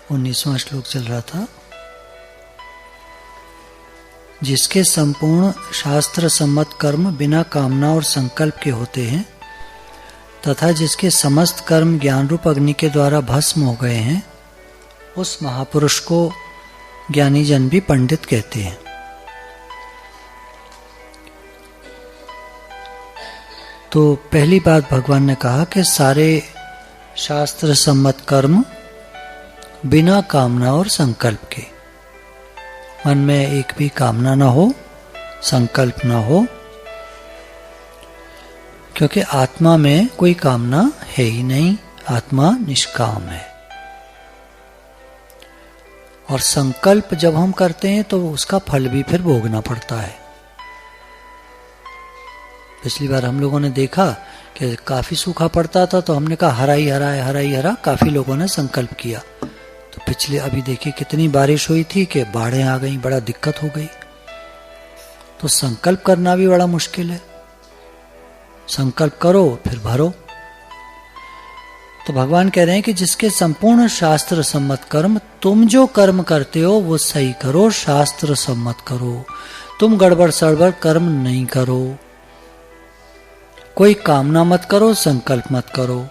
19वां श्लोक चल रहा था। जिसके संपूर्ण शास्त्र सम्मत कर्म बिना कामना और संकल्प के होते हैं तथा जिसके समस्त कर्म ज्ञान रूप अग्नि के द्वारा भस्म हो गए हैं, उस महापुरुष को ज्ञानी जन भी पंडित कहते हैं। तो पहली बात भगवान ने कहा कि सारे शास्त्र सम्मत कर्म बिना कामना और संकल्प के, मन में एक भी कामना ना हो, संकल्प ना हो, क्योंकि आत्मा में कोई कामना है ही नहीं, आत्मा निष्काम है। और संकल्प जब हम करते हैं तो उसका फल भी फिर भोगना पड़ता है। पिछली बार हम लोगों ने देखा कि काफी सूखा पड़ता था तो हमने कहा हरा ही हरा है, हरा ही हरा, काफी लोगों ने संकल्प किया। तो पिछले अभी देखिए कितनी बारिश हुई थी कि बाढ़ें आ गई, बड़ा दिक्कत हो गई। तो संकल्प करना भी बड़ा मुश्किल है। संकल्प करो फिर भरो। तो भगवान कह रहे हैं कि जिसके संपूर्ण शास्त्र सम्मत कर्म, तुम जो कर्म करते हो वो सही करो, शास्त्र सम्मत करो, तुम गड़बड़ सड़बड़ कर्म नहीं करो, कोई कामना मत करो, संकल्प मत करो।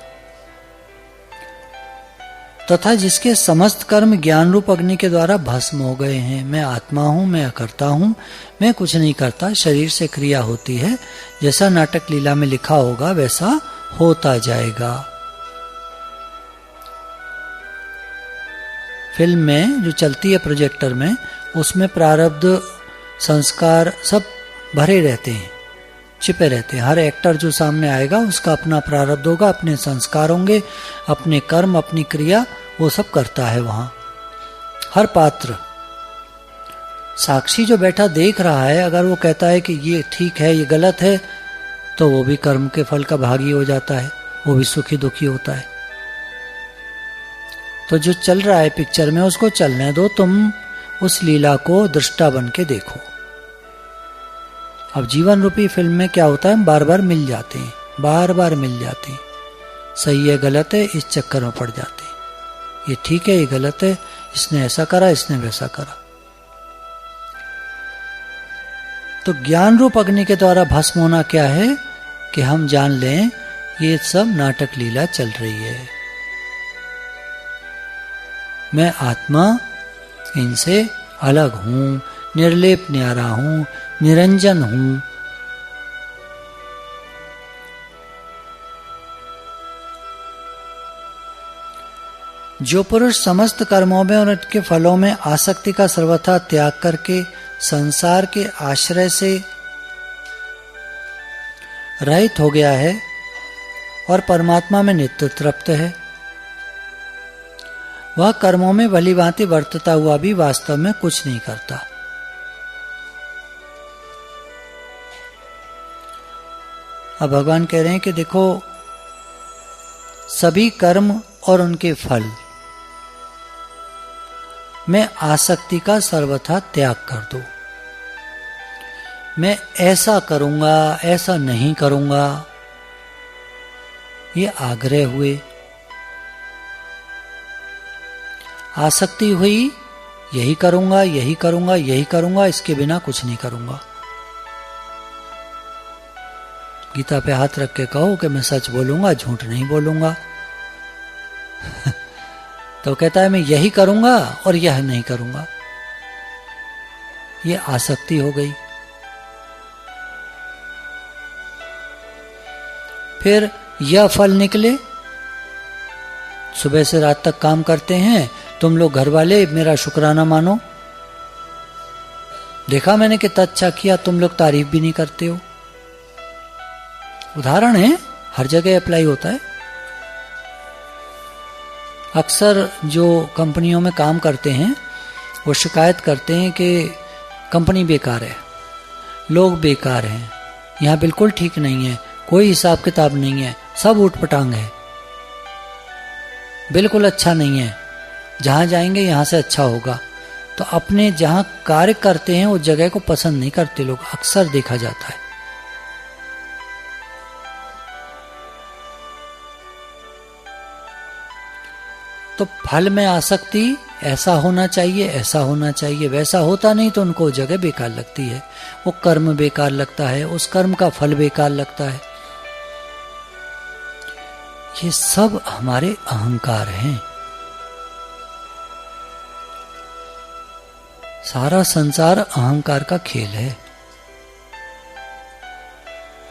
तथा जिसके समस्त कर्म ज्ञान रूप अग्नि के द्वारा भस्म हो गए हैं। मैं आत्मा हूं, मैं अकर्ता हूं, मैं कुछ नहीं करता, शरीर से क्रिया होती है, जैसा नाटक लीला में लिखा होगा वैसा होता जाएगा। फिल्म में जो चलती है प्रोजेक्टर में, उसमें प्रारब्ध संस्कार सब भरे रहते हैं, छिपे रहते हैं। हर एक्टर जो सामने आएगा उसका अपना प्रारब्ध होगा, अपने संस्कार होंगे, अपने कर्म, अपनी क्रिया, वो सब करता है वहां हर पात्र। साक्षी जो बैठा देख रहा है, अगर वो कहता है कि ये ठीक है, ये गलत है, तो वो भी कर्म के फल का भागी हो जाता है, वो भी सुखी दुखी होता है। तो जो चल रहा है पिक्चर में उसको चलने दो, तुम उस लीला को दृष्टा बन के देखो। अब जीवन रूपी फिल्म में क्या होता है, बार बार मिल जाते हैं, बार बार मिल जाते हैं, सही है गलत है, इस चक्कर में पड़ जाते हैं, ये ठीक है ये गलत है, इसने ऐसा करा इसने वैसा करा। तो ज्ञान रूप अग्नि के द्वारा भस्म होना क्या है कि हम जान लें ये सब नाटक लीला चल रही है, मैं आत्मा इनसे अलग हूं, निर्लेप न्यारा हूं, निरंजन हूं। जो पुरुष समस्त कर्मों में और उनके फलों में आसक्ति का सर्वथा त्याग करके संसार के आश्रय से रहित हो गया है और परमात्मा में नित्य तृप्त है, वह कर्मों में भली भांति वर्तता हुआ भी वास्तव में कुछ नहीं करता। अब भगवान कह रहे हैं कि देखो, सभी कर्म और उनके फल में आसक्ति का सर्वथा त्याग कर दो। मैं ऐसा करूंगा, ऐसा नहीं करूंगा, ये आग्रह हुए। आसक्ति हुई, यही करूंगा, यही करूंगा, यही करूंगा, इसके बिना कुछ नहीं करूंगा। गीता पे हाथ रख के कहो कि मैं सच बोलूंगा, झूठ नहीं बोलूंगा। तो कहता है मैं यही करूंगा और यह नहीं करूंगा, ये आसक्ति हो गई। फिर यह फल निकले, सुबह से रात तक काम करते हैं तुम लोग घर वाले, मेरा शुक्राना मानो, देखा मैंने कितना अच्छा किया, तुम लोग तारीफ भी नहीं करते हो। उदाहरण है, हर जगह अप्लाई होता है। अक्सर जो कंपनियों में काम करते हैं वो शिकायत करते हैं कि कंपनी बेकार है, लोग बेकार हैं, यहाँ बिल्कुल ठीक नहीं है, कोई हिसाब किताब नहीं है, सब ऊटपटांग है, बिल्कुल अच्छा नहीं है, जहाँ जाएंगे यहाँ से अच्छा होगा। तो अपने जहाँ कार्य करते हैं उस जगह को पसंद नहीं करते लोग, अक्सर देखा जाता है। तो फल में आसक्ति, ऐसा होना चाहिए, ऐसा होना चाहिए, वैसा होता नहीं तो उनको जगह बेकार लगती है, वो कर्म बेकार लगता है, उस कर्म का फल बेकार लगता है। ये सब हमारे अहंकार हैं। सारा संसार अहंकार का खेल है।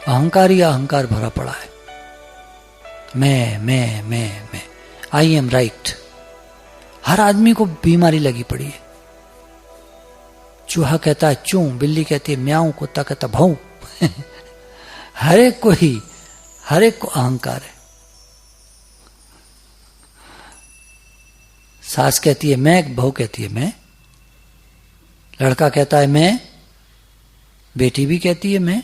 अहंकार ही अहंकार भरा पड़ा है। मैं, आई एम राइट। हर आदमी को बीमारी लगी पड़ी है। चूहा कहता है चूं, बिल्ली कहती है म्याऊं, कुत्ता कहता भाऊ। हर एक को अहंकार है। सास कहती है मैं, बहू कहती है मैं, लड़का कहता है मैं, बेटी भी कहती है मैं।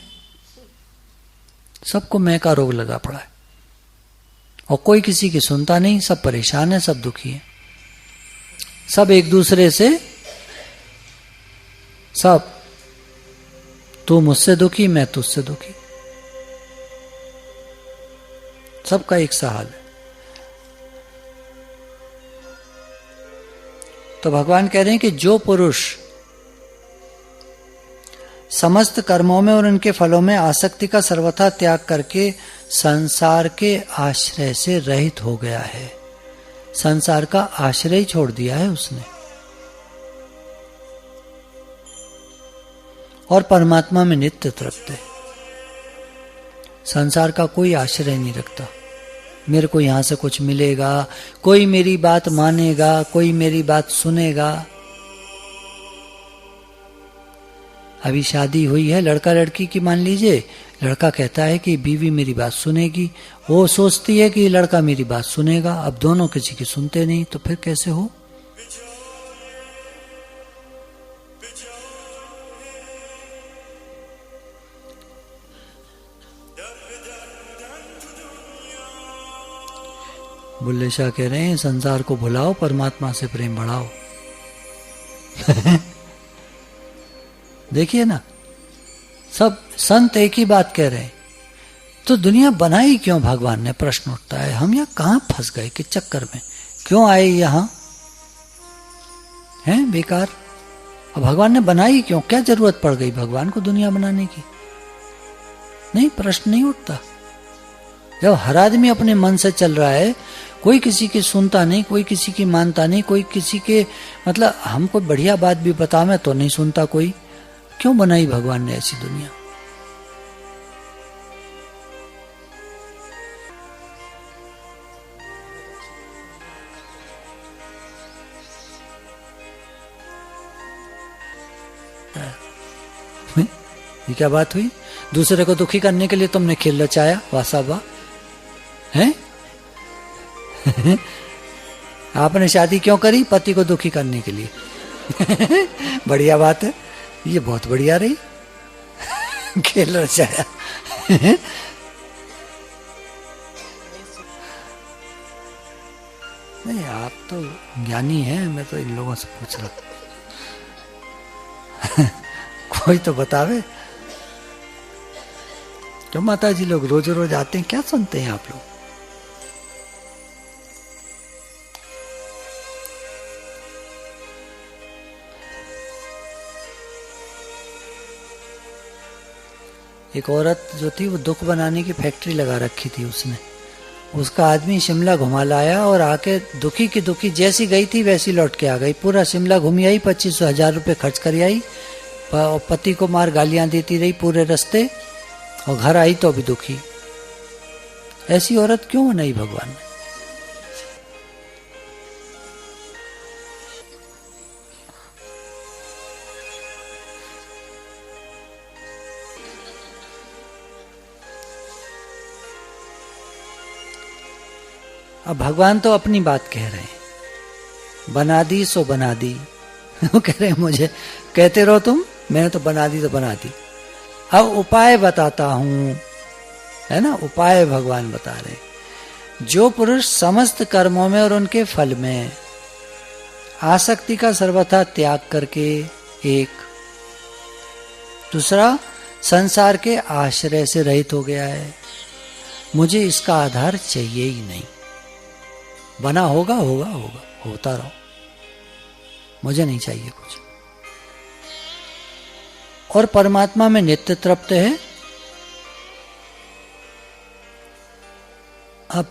सबको मैं का रोग लगा पड़ा है और कोई किसी की सुनता नहीं। सब परेशान है, सब दुखी है, सब एक दूसरे से, सब तू मुझसे दुखी, मैं तुझसे दुखी, सबका एक सा हाल है। तो भगवान कह रहे हैं कि जो पुरुष समस्त कर्मों में और उनके फलों में आसक्ति का सर्वथा त्याग करके संसार के आश्रय से रहित हो गया है, संसार का आश्रय छोड़ दिया है उसने और परमात्मा में नित्य तृप्त है। संसार का कोई आश्रय नहीं रखता। मेरे को यहां से कुछ मिलेगा, कोई मेरी बात मानेगा, कोई मेरी बात सुनेगा। अभी शादी हुई है लड़का लड़की की, मान लीजिए, लड़का कहता है कि बीवी मेरी बात सुनेगी, वो सोचती है कि लड़का मेरी बात सुनेगा। अब दोनों किसी की सुनते नहीं, तो फिर कैसे हो? बुल्ले शाह कह रहे हैं संसार को भुलाओ, परमात्मा से प्रेम बढ़ाओ। देखिए ना, सब संत एक ही बात कह रहे हैं। तो दुनिया बनाई क्यों भगवान ने? प्रश्न उठता है। हम यहाँ कहां फंस गए, किस चक्कर में क्यों आए यहां? हैं बेकार। अब भगवान ने बनाई क्यों? क्या जरूरत पड़ गई भगवान को दुनिया बनाने की? नहीं, प्रश्न नहीं उठता। जब हर आदमी अपने मन से चल रहा है, कोई किसी की सुनता नहीं, कोई किसी की मानता नहीं, कोई किसी के, मतलब हम कोई बढ़िया बात भी बता मैं तो नहीं सुनता कोई। क्यों बनाई भगवान ने ऐसी दुनिया? ये क्या बात हुई? दूसरे को दुखी करने के लिए तुमने खेल रचाया, वाह हैं? आपने शादी क्यों करी? पति को दुखी करने के लिए। बढ़िया बात है, ये बहुत बढ़िया रही। खेल रचाया। नहीं, आप तो ज्ञानी हैं, मैं तो इन लोगों से पूछ रहा। कोई तो बतावे। क्यों माता जी लोग रोज रोज आते हैं, क्या सुनते हैं आप लोग? एक औरत जो थी वो दुख बनाने की फैक्ट्री लगा रखी थी उसने। उसका आदमी शिमला घुमा लाया और आके दुखी की दुखी जैसी गई थी वैसी लौट के आ गई। पूरा शिमला घूमी आई, 25,000 रुपये खर्च कर आई, पति को मार गालियां देती रही पूरे रास्ते, और घर आई तो भी दुखी। ऐसी औरत क्यों बनाई भगवान ने? अब भगवान तो अपनी बात कह रहे हैं, बना दी सो बना दी। वो कह रहे हैं मुझे कहते रहो तुम, मैंने तो बना दी तो बना दी। अब उपाय बताता हूं, है ना, उपाय भगवान बता रहे। जो पुरुष समस्त कर्मों में और उनके फल में आसक्ति का सर्वथा त्याग करके, एक, दूसरा संसार के आश्रय से रहित हो गया है, मुझे इसका आधार चाहिए ही नहीं, बना होगा होगा होगा, होता रहो, मुझे नहीं चाहिए कुछ। और परमात्मा में नित्य तृप्त है। अब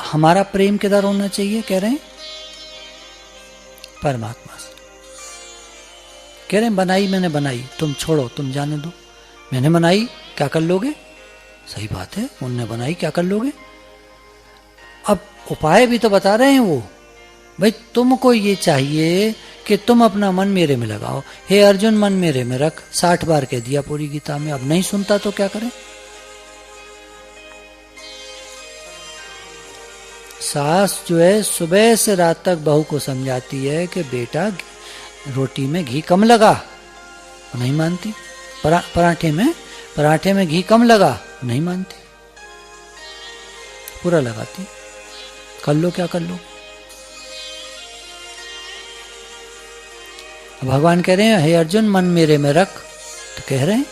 हमारा प्रेम किधर होना चाहिए कह रहे हैं? परमात्मा से। कह रहे हैं बनाई मैंने बनाई, तुम छोड़ो, तुम जाने दो। मैंने बनाई, क्या कर लोगे? सही बात है, उनने बनाई, क्या कर लोगे? अब उपाय भी तो बता रहे हैं वो। भाई तुमको ये चाहिए कि तुम अपना मन मेरे में लगाओ। हे अर्जुन मन मेरे में रख, 60 बार कह दिया पूरी गीता में। अब नहीं सुनता तो क्या करें? सास जो है सुबह से रात तक बहू को समझाती है कि बेटा रोटी में घी कम लगा, नहीं मानती। पराठे में घी कम लगा, नहीं मानती, पूरा लगाती। कर लो क्या कर लो। भगवान कह रहे हैं हे अर्जुन मन मेरे में रख, तो कह रहे हैं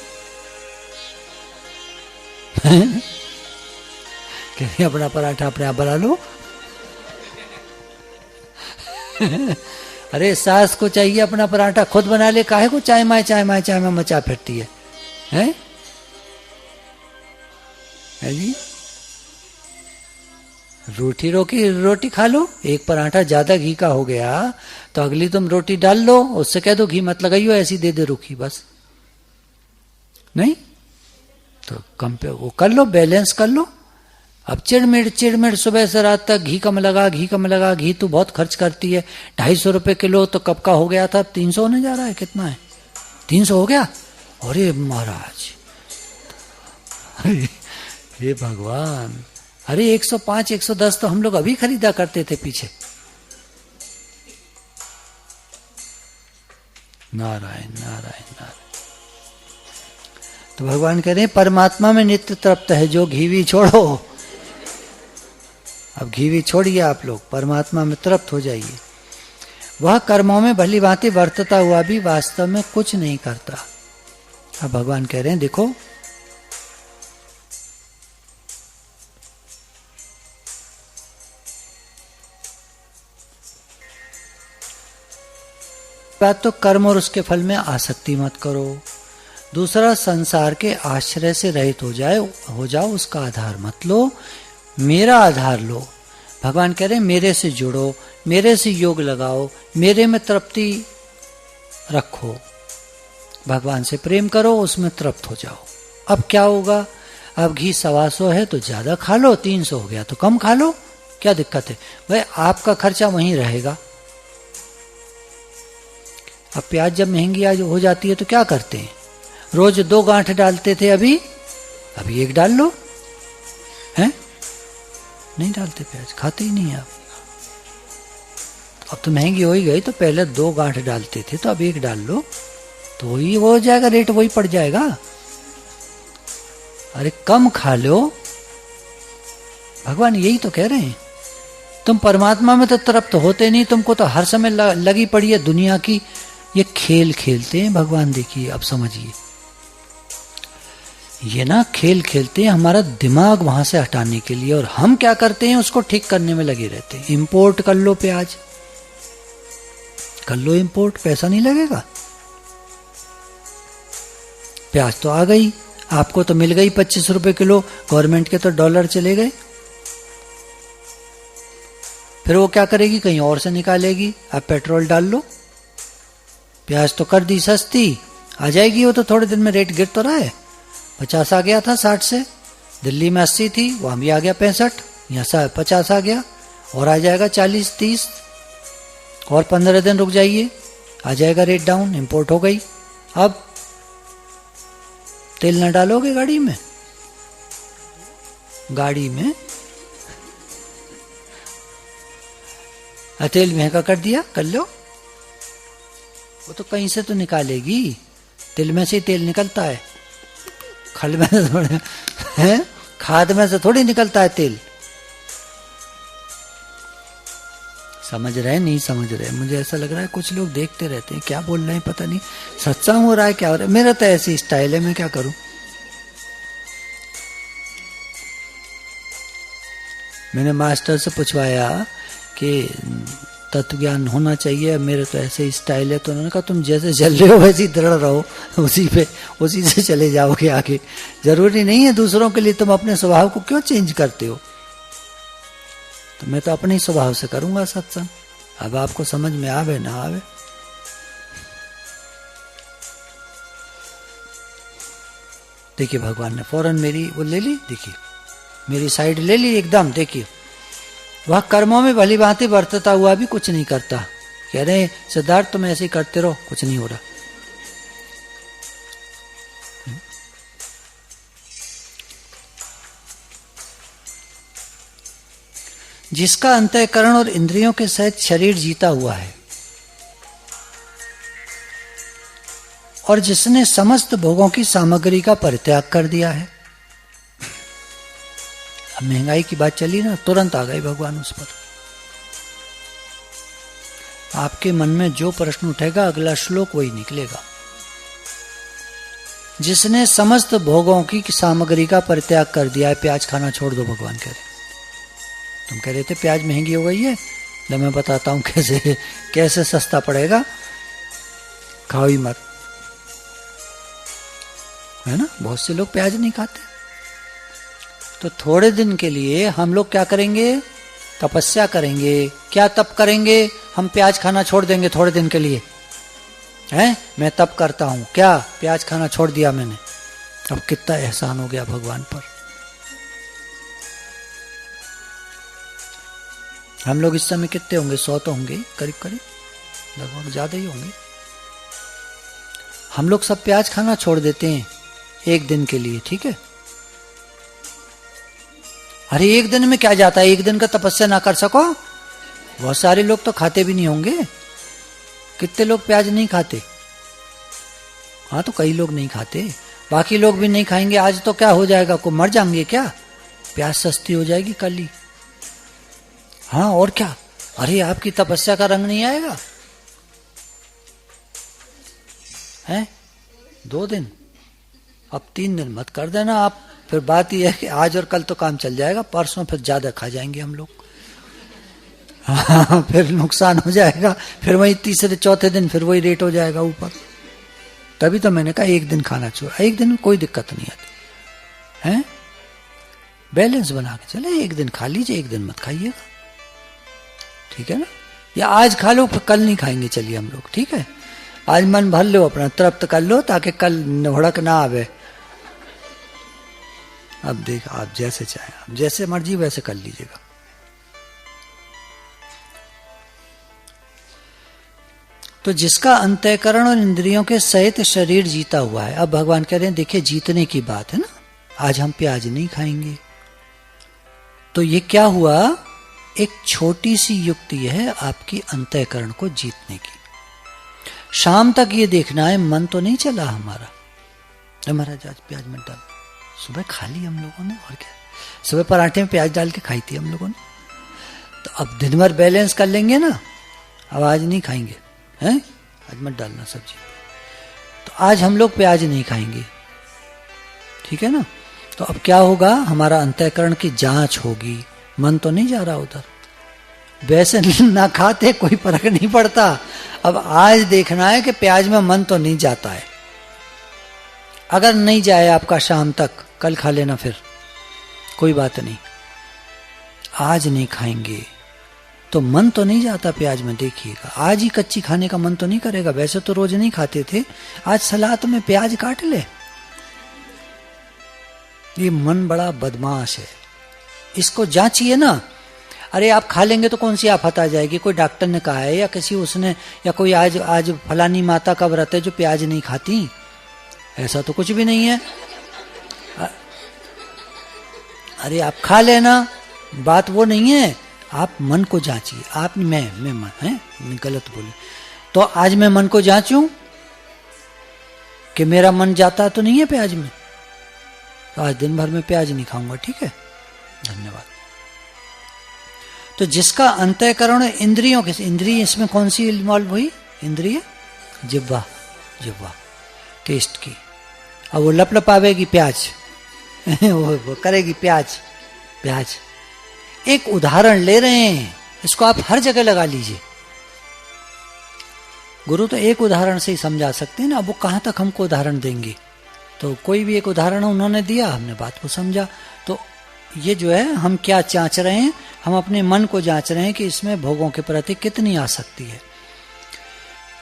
कह रहे अपना पराठा अपने आप बना लो। अरे सास को चाहिए अपना पराठा खुद बना ले, काहे को चाय माय मचा फिरती है, हैं? है जी? रोटी खा लो। एक पराठा ज्यादा घी का हो गया तो अगली तुम रोटी डाल लो, उससे कह दो घी मत लगाइयो, ऐसी दे दे रूखी, बस। नहीं तो कम पे वो कर लो, बैलेंस कर लो। अब चिड़मिड़ सुबह से रात तक घी कम लगा, घी तो बहुत खर्च करती है। 250 रुपए किलो तो कब का हो गया था, 300 होने जा रहा है। कितना है? 300 हो गया। अरे महाराज, हे भगवान, अरे 105 110 तो हम लोग अभी खरीदा करते थे पीछे। नारायण नारायण नारायण। तो भगवान कह रहे हैं परमात्मा में नित्य तृप्त है जो घीवी छोड़ो। अब घीवी छोड़िए आप लोग, परमात्मा में तृप्त हो जाइए। वह कर्मों में भली भांति वर्तता हुआ भी वास्तव में कुछ नहीं करता। अब भगवान कह रहे हैं देखो, बात तो कर्म और उसके फल में आसक्ति मत करो। दूसरा, संसार के आश्रय से रहित हो जाओ, उसका आधार मत लो, मेरा आधार लो। भगवान कह रहे हैं मेरे से जुड़ो, मेरे से योग लगाओ, मेरे में तृप्ति रखो, भगवान से प्रेम करो, उसमें तृप्त हो जाओ। अब क्या होगा? अब घी 125 है तो ज्यादा खा लो, 300 हो गया तो कम खा लो, क्या दिक्कत है? भाई आपका खर्चा वहीं रहेगा। अब प्याज जब महंगी आज हो जाती है तो क्या करते हैं? रोज 2 गांठ डालते थे, अभी 1 डाल लो, हैं? नहीं डालते प्याज, खाते ही नहीं आप। अब तो महंगी हो ही गई तो पहले 2 गांठ डालते थे, तो अब 1 डाल लो, तो वही वो हो जाएगा, रेट वही पड़ जाएगा। अरे कम खा लो, भगवान यही तो कह रहे हैं। तुम परमात्मा में तो तृप्त होते नहीं, तुमको तो हर समय लगी पड़ी है दुनिया की। ये खेल खेलते हैं भगवान, देखिए अब समझिए, ये ना खेल खेलते हैं हमारा दिमाग वहां से हटाने के लिए, और हम क्या करते हैं उसको ठीक करने में लगे रहते हैं। इंपोर्ट कर लो प्याज, कर लो इंपोर्ट, पैसा नहीं लगेगा। प्याज तो आ गई, आपको तो मिल गई 25 रुपए किलो, गवर्नमेंट के तो डॉलर चले गए। फिर वो क्या करेगी? कहीं और से निकालेगी। अब पेट्रोल डाल लो, प्याज तो कर दी सस्ती, आ जाएगी वो तो थोड़े दिन में, रेट गिर तो रहा है। 50 आ गया था 60 से, दिल्ली में 80 थी, वहां भी आ गया 65, यहाँ 50 आ गया, और आ जाएगा 40 30, और 15 दिन रुक जाइए, आ जाएगा रेट डाउन, इंपोर्ट हो गई। अब तेल न डालोगे गाड़ी में? तेल महंगा कर दिया, कर लो, वो तो कहीं से तो निकालेगी, तिल में से ही तेल निकलता है, खल में से थोड़े है, खाद में से थोड़ी निकलता है तेल। समझ रहे नहीं समझ रहे? मुझे ऐसा लग रहा है कुछ लोग देखते रहते हैं, क्या बोल रहे हैं पता नहीं, सत्संग हो रहा है क्या हो रहा है। मेरा तो ऐसी स्टाइल है, मैं क्या करूं। मैंने मास्टर से पूछवाया कि तत्व ज्ञान होना चाहिए, मेरे तो ऐसे ही स्टाइल है। तो उन्होंने कहा तुम जैसे चल रहे हो वैसे ही दृढ़ रहो, उसी से चले जाओगे आगे। जरूरी नहीं है दूसरों के लिए तुम अपने स्वभाव को क्यों चेंज करते हो। तो मैं तो अपने ही स्वभाव से करूंगा सत्संग। अब आपको समझ में आवे ना आवे। देखिए भगवान ने फौरन मेरी वो ले ली, देखिए मेरी साइड ले ली एकदम। देखिए वह कर्मों में भली भांति बरतता हुआ भी कुछ नहीं करता। कह रहे सिद्धार्थ तुम ऐसे ही करते रहो, कुछ नहीं हो रहा। जिसका अंतःकरण और इंद्रियों के सहित शरीर जीता हुआ है और जिसने समस्त भोगों की सामग्री का परित्याग कर दिया है। अब महंगाई की बात चली ना, तुरंत आ गए भगवान उस पर। आपके मन में जो प्रश्न उठेगा अगला श्लोक वही निकलेगा। जिसने समस्त भोगों की सामग्री का परित्याग कर दिया है। प्याज खाना छोड़ दो भगवान कह रहे। तुम कह रहे थे प्याज महंगी हो गई है, तो मैं बताता हूं कैसे सस्ता पड़ेगा। खाओ ही मत, है ना। बहुत से लोग प्याज नहीं खाते। तो थोड़े दिन के लिए हम लोग क्या करेंगे, तपस्या करेंगे। क्या तप करेंगे, हम प्याज खाना छोड़ देंगे थोड़े दिन के लिए। हैं, मैं तप करता हूं, क्या प्याज खाना छोड़ दिया मैंने। अब कितना एहसान हो गया भगवान पर। हम लोग इस समय कितने होंगे, 100 तो होंगे करीब करीब, लगभग ज्यादा ही होंगे। हम लोग सब प्याज खाना छोड़ देते हैं एक दिन के लिए, ठीक है। अरे एक दिन में क्या जाता है, एक दिन का तपस्या ना कर सको। बहुत सारे लोग तो खाते भी नहीं होंगे। कितने लोग प्याज नहीं खाते। हाँ तो कई लोग नहीं खाते, बाकी लोग भी नहीं खाएंगे। आज तो क्या हो जाएगा, को मर जाएंगे क्या, प्याज सस्ती हो जाएगी कल ही। हाँ और क्या। अरे आपकी तपस्या का रंग नहीं आएगा है। 2 दिन, अब 3 दिन मत कर देना आप। फिर बात यह है कि आज और कल तो काम चल जाएगा, परसों फिर ज्यादा खा जाएंगे हम लोग। हाँ फिर नुकसान हो जाएगा। फिर वही तीसरे चौथे दिन फिर वही रेट हो जाएगा ऊपर। तभी तो मैंने कहा एक दिन खाना छोड़, एक दिन कोई दिक्कत नहीं आती है। बैलेंस बना के चले, एक दिन खा लीजिए, एक दिन मत खाइएगा, ठीक है ना। या आज खा लो फिर कल नहीं खाएंगे, चलिए हम लोग, ठीक है। आज मन भर लो, अपना तृप्त कर लो, ताकि कल हुड़क ना आवे। अब देख आप जैसे चाहे, आप जैसे मर्जी वैसे कर लीजिएगा। तो जिसका अंतःकरण और इंद्रियों के सहित शरीर जीता हुआ है। अब भगवान कह रहे हैं देखिए जीतने की बात है ना, आज हम प्याज नहीं खाएंगे। तो ये क्या हुआ, एक छोटी सी युक्ति है आपकी अंतःकरण को जीतने की। शाम तक ये देखना है मन तो नहीं चला हमारा। महाराज आज प्याज मत डाल, सुबह खा ली हम लोगों ने, और क्या सुबह पराठे में प्याज डाल के खाई थी हम लोगों ने। तो अब दिन भर बैलेंस कर लेंगे ना। अब आज नहीं खाएंगे, हैं, आज मत डालना सब्जी। तो आज हम लोग प्याज नहीं खाएंगे, ठीक है ना। तो अब क्या होगा, हमारा अंतःकरण की जांच होगी। मन तो नहीं जा रहा उधर, वैसे ना खाते कोई फर्क नहीं पड़ता। अब आज देखना है कि प्याज में मन तो नहीं जाता है। अगर नहीं जाए आपका शाम तक, कल खा लेना, फिर कोई बात नहीं। आज नहीं खाएंगे तो मन तो नहीं जाता प्याज में, देखिएगा। आज ही कच्ची खाने का मन तो नहीं करेगा। वैसे तो रोज नहीं खाते थे, आज सलाद में प्याज काट ले। ये मन बड़ा बदमाश है, इसको जांचिए ना। अरे आप खा लेंगे तो कौन सी आफत आ जाएगी। कोई डॉक्टर ने कहा है या किसी उसने, या कोई आज फलानी माता का व्रत है जो प्याज नहीं खाती, ऐसा तो कुछ भी नहीं है। अरे आप खा लेना, बात वो नहीं है। आप मन को जांचिए। आप मैं मन है, मैं गलत बोले तो आज मैं मन को जांचूं कि मेरा मन जाता तो नहीं है प्याज में। तो आज दिन भर में प्याज नहीं खाऊंगा, ठीक है। धन्यवाद। तो जिसका अंतःकरण इंद्रियों के, इंद्रिय इसमें कौन सी इन्वॉल्व हुई, इंद्रिय जिह्वा, जिह्वा टेस्ट की। अब वो लपलपावेगी प्याज वो करेगी प्याज, प्याज एक उदाहरण ले रहे हैं, इसको आप हर जगह लगा लीजिए। गुरु तो एक उदाहरण से ही समझा सकते हैं ना, अब वो कहां तक हमको उदाहरण देंगे। तो कोई भी एक उदाहरण उन्होंने दिया, हमने बात को समझा। तो ये जो है हम क्या जांच रहे हैं, हम अपने मन को जांच रहे हैं कि इसमें भोगों के प्रति कितनी आसक्ति है।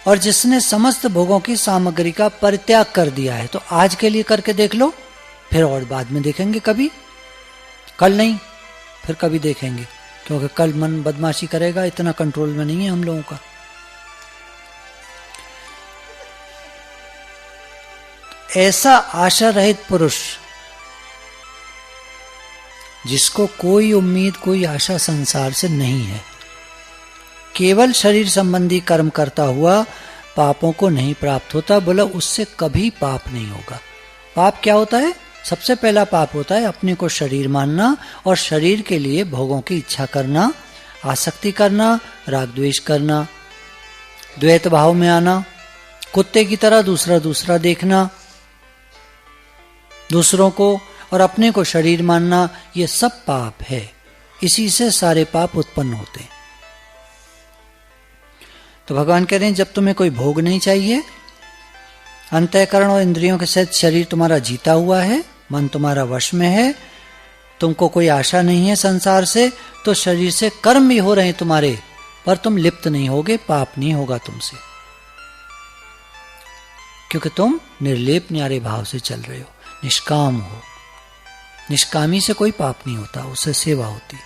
और जिसने समस्त भोगों की सामग्री का परित्याग कर दिया है, तो आज के लिए करके देख लो, फिर और बाद में देखेंगे कभी, कल नहीं, फिर कभी देखेंगे, क्योंकि कल मन बदमाशी करेगा, इतना कंट्रोल में नहीं है हम लोगों का। ऐसा आशा रहित पुरुष, जिसको कोई उम्मीद कोई आशा संसार से नहीं है, केवल शरीर संबंधी कर्म करता हुआ पापों को नहीं प्राप्त होता। बोला उससे कभी पाप नहीं होगा। पाप क्या होता है? सबसे पहला पाप होता है अपने को शरीर मानना और शरीर के लिए भोगों की इच्छा करना, आसक्ति करना, राग द्वेष करना, द्वैत भाव में आना, कुत्ते की तरह दूसरा दूसरा देखना, दूसरों को और अपने को शरीर मानना, ये सब पाप है। इसी से सारे पाप उत्पन्न होते हैं। तो भगवान कह रहे हैं जब तुम्हें कोई भोग नहीं चाहिए, अंतःकरण और इंद्रियों के साथ शरीर तुम्हारा जीता हुआ है, मन तुम्हारा वश में है, तुमको कोई आशा नहीं है संसार से, तो शरीर से कर्म भी हो रहे हैं तुम्हारे, पर तुम लिप्त नहीं होगे, पाप नहीं होगा तुमसे, क्योंकि तुम निर्लेप न्यारे भाव से चल रहे हो, निष्काम हो। निष्कामी से कोई पाप नहीं होता, उससे सेवा होती।